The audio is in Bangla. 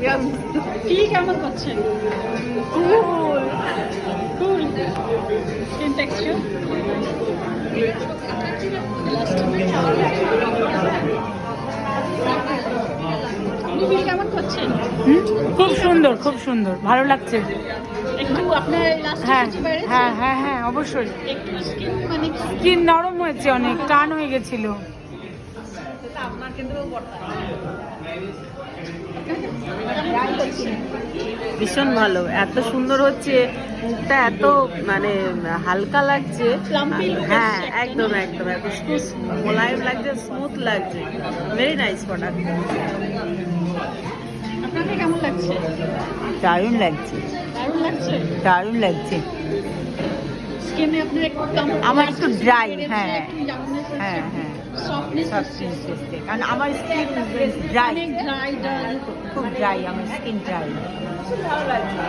ইয়াম কি কেমন করছেন? কুল কুল স্কিন টেক্সচার আপনি কেমন করছেন? খুব সুন্দর, খুব সুন্দর, ভালো লাগছে। একটু আপনার লাস্ট হ্যাঁ কিছু বেড়েছে? হ্যাঁ হ্যাঁ হ্যাঁ, অবশ্যই। একটু স্কিন মানে স্কিন নরম হয়েছে, অনেক টান হয়ে গেছিল। আপনার কিন্তু ভীষণ ভালো, এত সুন্দর হচ্ছে, মুখটা এত মানে হালকা লাগছে। Plumpy look হ্যাঁ এসছে একদম একদম একদম মোলায়েম লাগছে, স্মুথ লাগছে, ভেরি নাইস প্রোডাক্ট। আপনাকে কেমন লাগছে? দারুণ লাগছে, দারুণ লাগছে। দারুণ লাগছে। স্কিনে আপনার একটু আমার একটু dry, হ্যাঁ। হ্যাঁ হ্যাঁ হ্যাঁ, সফটনেস সফটনেস এসছে, কারণ আমার স্কিন ড্রাই, অনেক ড্রাই ডাল খুব ড্রাই, আমার স্কিন ড্রাই। ভালো লাগছে।